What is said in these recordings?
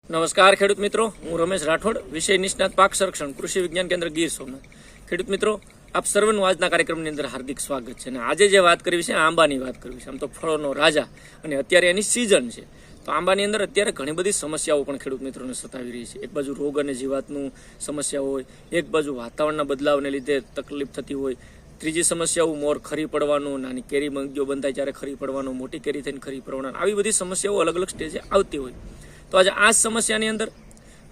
નમસ્કાર ખેડૂત મિત્રો, હું રમેશ રાઠોડ, વિષય નિષ્ણાત પાક સંરક્ષણ, કૃષિ વિજ્ઞાન કેન્દ્ર ગીર સોમનાથ. ખેડૂત મિત્રો, આપ સર્વનું આજના કાર્યક્રમની અંદર હાર્દિક સ્વાગત છે. અને આજે જે વાત કરવી છે આંબાની વાત કરવી છે. આમ તો ફળોનો રાજા અને અત્યારે એની સિઝન છે. તો આંબાની અંદર અત્યારે ઘણી બધી સમસ્યાઓ પણ ખેડૂત મિત્રોને સતાવી રહી છે. એક બાજુ રોગ અને જીવાતનું સમસ્યા હોય, એક બાજુ વાતાવરણના બદલાવને લીધે તકલીફ થતી હોય, ત્રીજી સમસ્યાઓ મોર ખરી પડવાનું, નાની કેરી મંગીઓ બંધાય ત્યારે ખરી પડવાનું, મોટી કેરી થઈને ખરી પડવાનું, આવી બધી સમસ્યાઓ અલગ અલગ સ્ટેજે આવતી હોય. તો આજે આ સમસ્યાની અંદર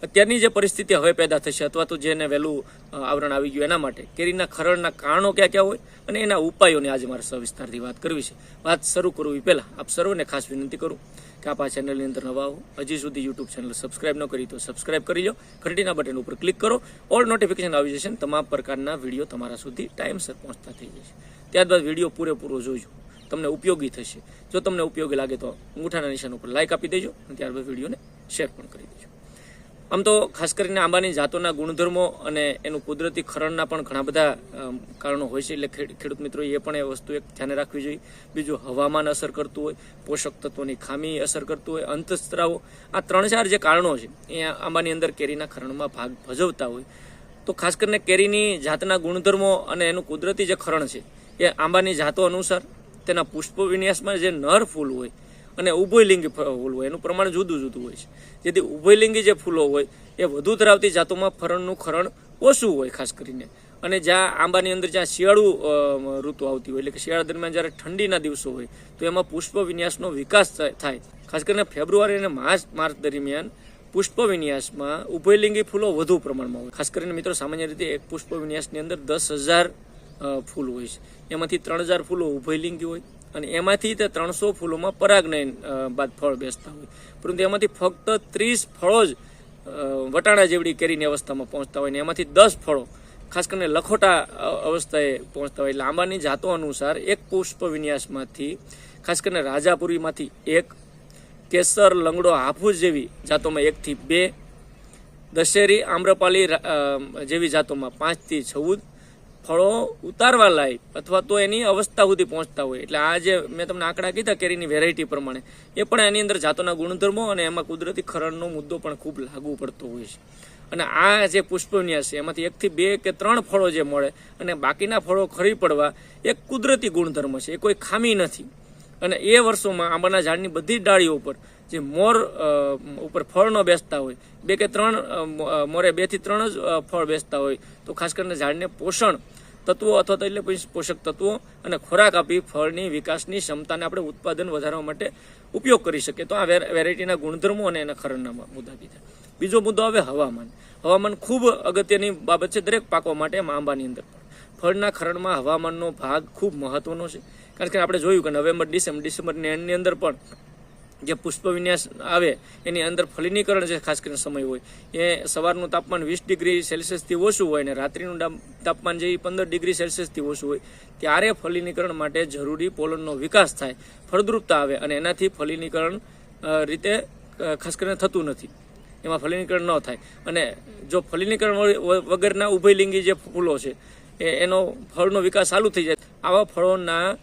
અત્યારની જે પરિસ્થિતિ હવે પેદા થશે અથવા તો જેને વહેલું આવરણ આવી ગયું એના માટે કેરીના ખરણના કારણો ક્યાં ક્યાં હોય અને એના ઉપાયોની આજે મારે સવિસ્તારથી વાત કરવી છે. વાત શરૂ કરવી પહેલાં આપ સર્વને ખાસ વિનંતી કરું કે આપ આ ચેનલની અંદર નવા હો, હજી સુધી યુટ્યુબ ચેનલ સબસ્ક્રાઇબ ન કરી તો સબસ્ક્રાઇબ કરી લો, ઘંટીના બટન ઉપર ક્લિક કરો, ઓલ નોટિફિકેશન આવી જશે, તમામ પ્રકારના વિડીયો તમારા સુધી ટાઈમસર પહોંચતા થઈ જશે. ત્યારબાદ વિડીયો પૂરેપૂરો જોજો, તમને ઉપયોગી થશે. જો તમને ઉપયોગી લાગે તો અંગૂઠાના નિશાન ઉપર લાઇક આપી દેજો અને ત્યારબાદ વિડીયોને શેર પણ કરી દેજો. આમ તો ખાસ કરીને આંબાની જાતોના ગુણધર્મો અને એનું કુદરતી ખરણના પણ ઘણા બધા કારણો હોય છે. એટલે ખેડૂત મિત્રો એ પણ એ વસ્તુ એક ધ્યાને રાખવી જોઈએ. બીજું હવામાન અસર કરતું હોય, પોષક તત્વોની ખામી અસર કરતું હોય, અંતઃસ્ત્રાવો, આ 3-4 જે કારણો છે એ આંબાની અંદર કેરીના ખરણમાં ભાગ ભજવતા હોય. તો ખાસ કરીને કેરીની જાતના ગુણધર્મો અને એનું કુદરતી જે ખરણ છે એ આંબાની જાતો અનુસાર તેના પુષ્પ વિન્યાસમાં જે નર ફૂલ હોય અને ઉભયલિંગી ફૂલ હોય એનું પ્રમાણ જુદું જુદું હોય છે. જેથી ઉભયલિંગી જે ફૂલો હોય એ વધુ ધરાવતી જાતોમાં ફરણનું ખરણ ઓછું હોય ખાસ કરીને. અને જ્યાં આંબાની અંદર જ્યાં શિયાળુ ઋતુ આવતી હોય, એટલે કે શિયાળા દરમિયાન જ્યારે ઠંડીના દિવસો હોય તો એમાં પુષ્પ વિન્યાસનો વિકાસ થાય. ખાસ કરીને ફેબ્રુઆરી અને માર્ચ દરમિયાન પુષ્પ વિન્યાસમાં ઉભયલિંગી ફૂલો વધુ પ્રમાણમાં હોય. ખાસ કરીને મિત્રો સામાન્ય રીતે એક પુષ્પ વિન્યાસની અંદર 10,000 ફૂલ હોય છે. એમાંથી 3,000 ફૂલો ઉભયલિંગી હોય અને એમાંથી તે 300 ફૂલોમાં પરાગનયન બાદ ફળ બેસતા હોય. પરંતુ એમાંથી ફક્ત 30 ફળો જ વટાણા જેવડી કેરીની અવસ્થામાં પહોંચતા હોય ને એમાંથી 10 ફળો ખાસ કરીને લખોટા અવસ્થાએ પહોંચતા હોય. એટલે આંબાની જાતો અનુસાર એક પુષ્પ વિન્યાસમાંથી ખાસ કરીને રાજાપુરીમાંથી 1, કેસર, લંગડો, હાફૂસ જેવી જાતોમાં 1 થી 2, દશેરી, આમ્રપાલી જેવી જાતોમાં 5 થી 14 ફળો ઉતારવા લાયક અથવા તો એની અવસ્થા સુધી પહોંચતા હોય. એટલે આ જે મેં તમને આંકડા કીધા કેરીની વેરાયટી પ્રમાણે એ પણ એની અંદર જાતોના ગુણધર્મો અને એમાં કુદરતી ખરણનો મુદ્દો પણ ખૂબ લાગુ પડતો હોય છે. અને આ જે પુષ્પવિન્યાસ છે એમાંથી 1 થી 2 કે 3 ફળો જે મળે અને બાકીના ફળો ખરી પડવા એક કુદરતી ગુણધર્મ છે, એ કોઈ ખામી નથી. અને એ વર્ષોમાં આંબાના ઝાડની બધી ડાળીઓ ઉપર જે મોર ઉપર ફળ ન બેસતા હોય, 2 કે 3 મોરે 2 થી 3 જ ફળ બેસતા હોય, તો ખાસ કરીને ઝાડને પોષણ તત્વો અથવા તો એટલે પોષક તત્વો અને ખોરાક આપી ફળની વિકાસની ક્ષમતાને આપણે ઉત્પાદન વધારવા માટે ઉપયોગ કરી શકીએ. તો આ વેરાયટીના ગુણધર્મો અને એના ખરણના મુદ્દા કીધા. બીજો મુદ્દો હવે હવામાન. હવામાન ખૂબ અગત્યની બાબત છે દરેક પાકો માટે. આંબાની અંદર ફળના ખરણમાં હવામાનનો ભાગ ખૂબ મહત્વનો છે. કારણ કે આપણે જોયું કે નવેમ્બર, ડિસેમ્બરની એન્ડની અંદર પણ જે પુષ્પ વિન્યાસ આવે એની અંદર ફલિનીકરણ જે ખાસ કરીને સમય હોય એ સવારનું તાપમાન 20 ડિગ્રી સેલ્સિયસથી ઓછું હોય અને રાત્રિનું તાપમાન જે 15 ડિગ્રી સેલ્સિયસથી ઓછું હોય ત્યારે ફલિનીકરણ માટે જરૂરી પોલનનો વિકાસ થાય, ફળદ્રુપતા આવે અને એનાથી ફલિનીકરણ રીતે ખાસ કરીને થતું નથી, એમાં ફલિનીકરણ ન થાય. અને જો ફલિનીકરણ વગરના ઉભયલિંગી જે ફૂલો છે એનો ફળનો વિકાસ ચાલુ થઈ જાય, આવા ફળોના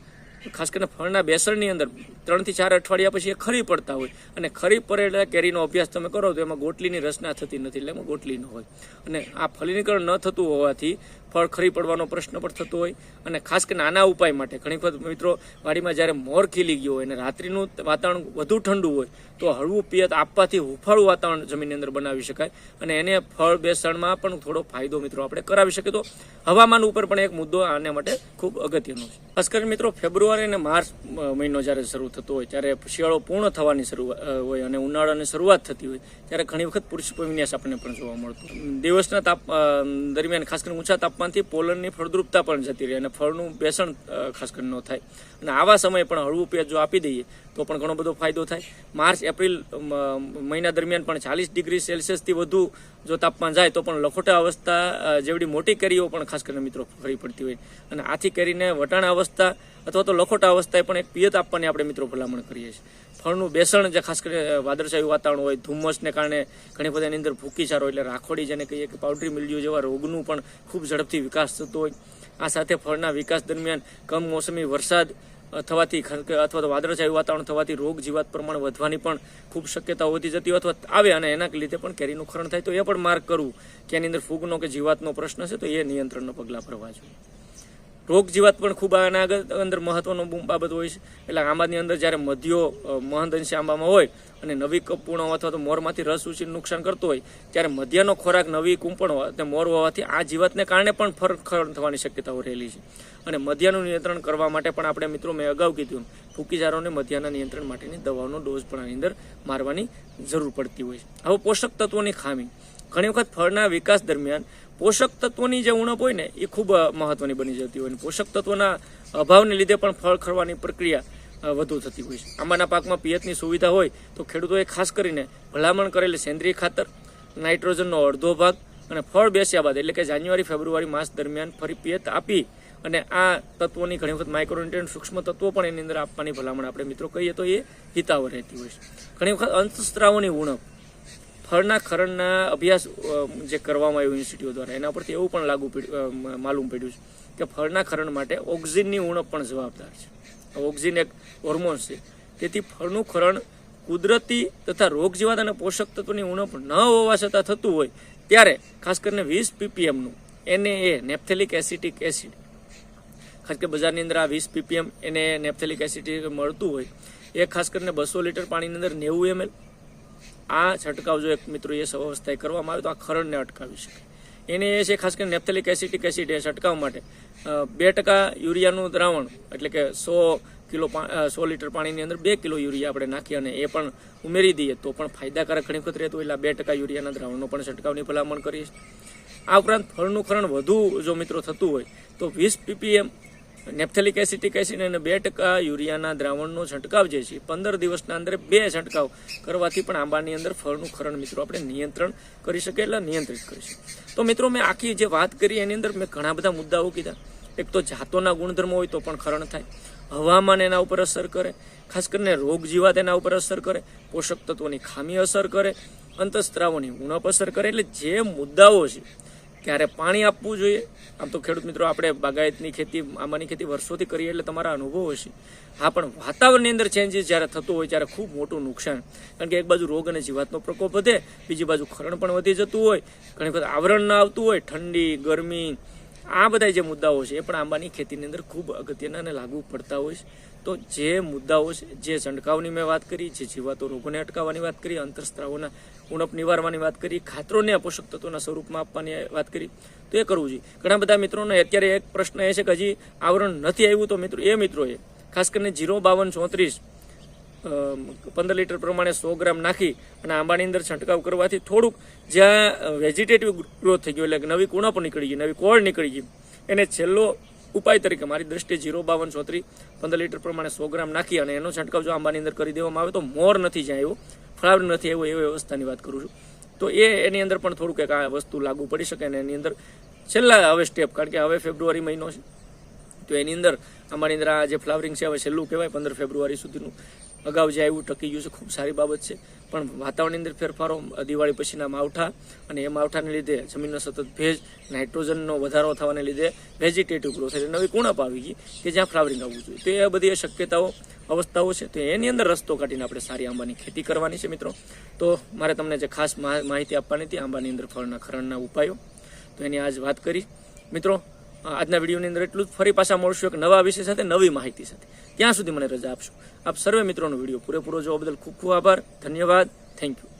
ખાસ કરીને ફળના બેસણની અંદર 3 થી 4 અઠવાડિયા પછી એ ખરી પડતા હોય અને ખરી પડેલા કેરીનો અભ્યાસ તમે કરો તો એમાં ગોટલીની રચના થતી નથી, એટલે એમાં ગોટલી ન હોય. અને આ ફલિનીકરણ ન થતું હોવાથી ફળ ખરી પડવાનો પ્રશ્ન પણ થતો હોય. અને ખાસ કરીને આના ઉપાય માટે ઘણી વખત મિત્રો વાડીમાં જ્યારે મોર ખીલી ગયો હોય અને રાત્રિનું વાતાવરણ વધુ ઠંડુ હોય તો હળવું પિયત આપવાથી હુંફાળું વાતાવરણ જમીનની અંદર બનાવી શકાય અને એને ફળ બેસણમાં પણ થોડો ફાયદો મિત્રો આપણે કરાવી શકીએ. તો હવામાન ઉપર પણ એક મુદ્દો આના માટે ખૂબ અગત્યનો છે. ખાસ કરીને મિત્રો ફેબ્રુઆરી અને માર્ચ મહિનો જ્યારે શરૂ થતો હોય ત્યારે શિયાળો પૂર્ણ થવાની શરૂઆત હોય અને ઉનાળાની શરૂઆત થતી હોય ત્યારે ઘણી વખત પુષ્પ વિન્યાસ આપણને પણ જોવા મળતો. દિવસના દરમિયાન ખાસ કરીને ઊંચા તાપમાનથી પોલનની ફળદ્રુપતા પણ જતી રહે અને ફળનું બેસણ ખાસ કરીને ન થાય. અને આવા સમયે પણ હળવું પેજ જો આપી દઈએ તો પણ ઘણો બધો ફાયદો થાય. માર્ચ એપ્રિલ મહિના દરમિયાન પણ 40 ડિગ્રી સેલ્સિયસથી વધુ જો તાપમાન જાય તો પણ લખોટા અવસ્થા જેવડી મોટી કેરીઓ પણ ખાસ કરીને મિત્રો ખરી પડતી હોય. અને આથી કેરીને વટાણા અવસ્થા અથવા તો લખોટા અવસ્થાએ પણ એક પિયત આપવાની આપણે મિત્રો ભલામણ કરીએ છીએ. ફળનું બેસણ જે ખાસ કરીને વાદળછાયું વાતાવરણ હોય, ધુમ્મસને કારણે ઘણી બધા એની અંદર ભૂકીચારો એટલે રાખોડી જેને કહીએ કે પાવડરી મિલ્ડ્યુ જેવા રોગનું પણ ખૂબ ઝડપથી વિકાસ થતો હોય. આ સાથે ફળના વિકાસ દરમિયાન કમોસમી વરસાદ થવાથી અથવા તો વાદળછાયું વાતાવરણ થવાથી રોગ જીવાત પ્રમાણ વધવાની પણ ખૂબ શક્યતા વધી જતી હોય અથવા આવે અને એના લીધે પણ કેરીનું ખરણ થાય તો એ પણ માર્ક કરવું કે એની અંદર ફૂગનો કે જીવાતનો પ્રશ્ન છે તો એ નિયંત્રણના પગલાં ભરવા જોઈએ. રોગ જીવાત પણ ખૂબ આના અંદર મહત્વનો બાબત હોય છે. એટલે આંબાની અંદર જ્યારે મધ્યો મહંદંશી આંબામાં હોય અને નવી કપૂણો અથવા તો મોરમાંથી રસ ઉછીને નુકસાન કરતો હોય ત્યારે મધ્યનો ખોરાક નવી કૂંપણ અને મોર હોવાથી આ જીવાતને કારણે પણ ખરણ થવાની શક્યતાઓ રહેલી છે. અને મધ્યાનું નિયંત્રણ કરવા માટે પણ આપણે મિત્રો મેં અગાઉ કીધું ફૂગીજારોને મધ્યાના નિયંત્રણ માટેની દવાનો ડોઝ પણ આની અંદર મારવાની જરૂર પડતી હોય છે. હવે પોષક તત્વોની ખામી ઘણી વખત ફળના વિકાસ દરમિયાન પોષક તત્વોની જે ઉણપ હોય ને એ ખૂબ મહત્વની બની જતી હોય. પોષક તત્વોના અભાવને લીધે પણ ફળ ખરવાની પ્રક્રિયા વધુ થતી હોય છે. આંબાના પાકમાં પિયતની સુવિધા હોય તો ખેડૂતોએ ખાસ કરીને ભલામણ કરેલી સેન્દ્રિય ખાતર, નાઇટ્રોજનનો અડધો ભાગ અને ફળ બેસ્યા બાદ એટલે કે જાન્યુઆરી ફેબ્રુઆરી માસ દરમિયાન ફરી પિયત આપી અને આ તત્વોની ઘણી વખત માઇક્રોન્યુટ્રિયન્ટ સૂક્ષ્મ તત્વો પણ એની અંદર આપવાની ભલામણ આપણે મિત્રો કહીએ તો એ હિતાવ રહેતી હોય છે. ઘણી વખત અંતસ્ત્રાવોની ઉણપ ફળના ખરણના અભ્યાસ જે કરવામાં આવ્યો ઇન્સ્ટિટ્યૂટ દ્વારા એના પરથી એવું પણ માલુમ પડ્યું છે કે ફળના ખરણ માટે ઓક્સિનની ઉણપ પણ જવાબદાર છે. ઓક્સિન એક હોર્મોન્સ છે, તેથી ફળનું ખરણ કુદરતી તથા રોગ જીવાત અને પોષક તત્વોની ઉણપ ન હોવા છતાં થતું હોય ત્યારે ખાસ કરીને 20 ppmનું NA નેપ્થેલિક એસિટિક એસિડ ખાસ કે બજારની અંદર આ 20 ppm એને નેપ્થેલિક એસિડ મળતું હોય એ ખાસ કરીને 200 લીટર પાણીની અંદર 90 ml આ છંટકાવ જો એક મિત્રો એ અવસ્થાએ કરવામાં આવે તો આ ખરણને અટકાવી શકે. એને એ છે ખાસ કરીને નેપ્થેલિક એસિટિક એસિડ એ છંટકાવ માટે 2% યુરિયાનું દ્રાવણ એટલે કે 100 લીટર પાણીની અંદર 2 કિલો યુરિયા આપણે નાખી અને એ પણ ઉમેરી દઈએ તો પણ ફાયદાકારક ઘણી વખત રહેતું એટલે 2% યુરિયાના દ્રાવણનો પણ છંટકાવની ભલામણ કરીએ. આ ઉપરાંત ફળનું ખરણ વધુ જો મિત્રો થતું હોય તો 20 ppm નેપ્થેલિક એસિટિક એસિડ અને 2% યુરિયાના દ્રાવણનો છંટકાવ જે છે 15 દિવસના અંદર 2 છંટકાવ કરવાથી પણ આંબાની અંદર ફળનું ખરણ મિત્રો આપણે નિયંત્રણ કરી શકીએ એટલે નિયંત્રિત કરી શકીએ. તો મિત્રો મેં આખી જે વાત કરી એની અંદર મેં ઘણા બધા મુદ્દાઓ કીધા. એક તો જાતોના ગુણધર્મો હોય તો પણ ખરણ થાય, હવામાન એના ઉપર અસર કરે, ખાસ કરીને રોગ જીવાત એના ઉપર અસર કરે, પોષક તત્વોની ખામી અસર કરે, અંતસ્ત્રાવોની ઉણપ અસર કરે. એટલે જે મુદ્દાઓ છે ક્યારે પાણી આપવું જોઈએ. આમ તો ખેડૂત મિત્રો આપણે બાગાયતની ખેતી આંબાની ખેતી વર્ષોથી કરીએ એટલે તમારા અનુભવ હશે. હા, પણ વાતાવરણની અંદર ચેન્જીસ જ્યારે થતો હોય ત્યારે ખૂબ મોટું નુકસાન, કારણ કે એક બાજુ રોગ અને જીવાતનો પ્રકોપ વધે, બીજી બાજુ ખરણ પણ વધી જતું હોય, ઘણી વખત આવરણ ના આવતું હોય, ઠંડી ગરમી આ બધા જે મુદ્દાઓ છે એ પણ આંબાની ખેતીની અંદર ખૂબ અગત્યના અને લાગુ પડતા હોય છે. તો જે મુદ્દાઓ છે જે છંટકાવની મેં વાત કરી, જે જીવાતો રોગોને અટકાવવાની વાત કરી, અંતસ્ત્રાવોના ઉણપ નિવારવાની વાત કરી, ખાતરોને પોષક તત્વોના સ્વરૂપમાં આપવાની વાત કરી તો એ કરવું જોઈએ. ઘણા બધા મિત્રોને અત્યારે એક પ્રશ્ન એ છે કે હજી આવરણ નથી આવ્યું તો મિત્રોએ ખાસ કરીને 05234 15 લીટર પ્રમાણે 100 ગ્રામ નાખી અને આંબાની અંદર છંટકાવ કરવાથી થોડુંક જ્યાં વેજીટેટિવ ગ્રોથ થઈ ગયો એટલે નવી કુણપ નીકળી ગઈ, નવી કોળ નીકળી ગઈ, એને છેલ્લો ઉપાય તરીકે મારી દ્રષ્ટિએ 05234 15 લીટર પ્રમાણે 100 ગ્રામ નાખી અને એનો છંટકાવ જો આંબાની અંદર કરી દેવામાં આવે તો મોર નથી જ્યાં આવ્યો, ફ્લાવર નથી આવ્યો એવી અવસ્થાની વાત કરું છું. તો એની અંદર પણ થોડુંક એક આ વસ્તુ લાગુ પડી શકે અને એની અંદર છેલ્લા હવે સ્ટેપ, કારણ કે હવે ફેબ્રુઆરી મહિનો છે તો એની અંદર આંબાની અંદર આ જે ફ્લાવરિંગ છે હવે છેલ્લું કહેવાય 15 ફેબ્રુઆરી સુધીનું અગાઉ જે આવ્યું ટકી ગયું છે, ખૂબ સારી બાબત છે. પણ વાતાવરણની અંદર ફેરફારો, દિવાળી પછીના માવઠા અને એ માવઠાને લીધે જમીનનો સતત ભેજ, નાઇટ્રોજનનો વધારો થવાને લીધે વેજીટેટિવ ગ્રોથ એટલે નવી કુણપ આવી ગઈ કે જ્યાં ફ્લાવરિંગ આવવું જોઈએ. તો એ બધી શક્યતાઓ અવસ્થાઓ છે તો એની અંદર રસ્તો કાઢીને આપણે સારી આંબાની ખેતી કરવાની છે મિત્રો. તો મારે તમને જે ખાસ માહિતી આપવાની હતી આંબાની અંદર ફળના ખરણના ઉપાયો, તો એની આજ વાત કરી મિત્રો. આજના વિડીયોની અંદર એટલું જ. ફરી પાછા મળશું એક નવા વિષય સાથે, નવી માહિતી સાથે. ત્યાં સુધી મને રજા આપશો. આપ સર્વે મિત્રોનો વિડીયો પૂરેપૂરો જોવા બદલ ખૂબ ખૂબ આભાર, ધન્યવાદ, થેન્ક યુ.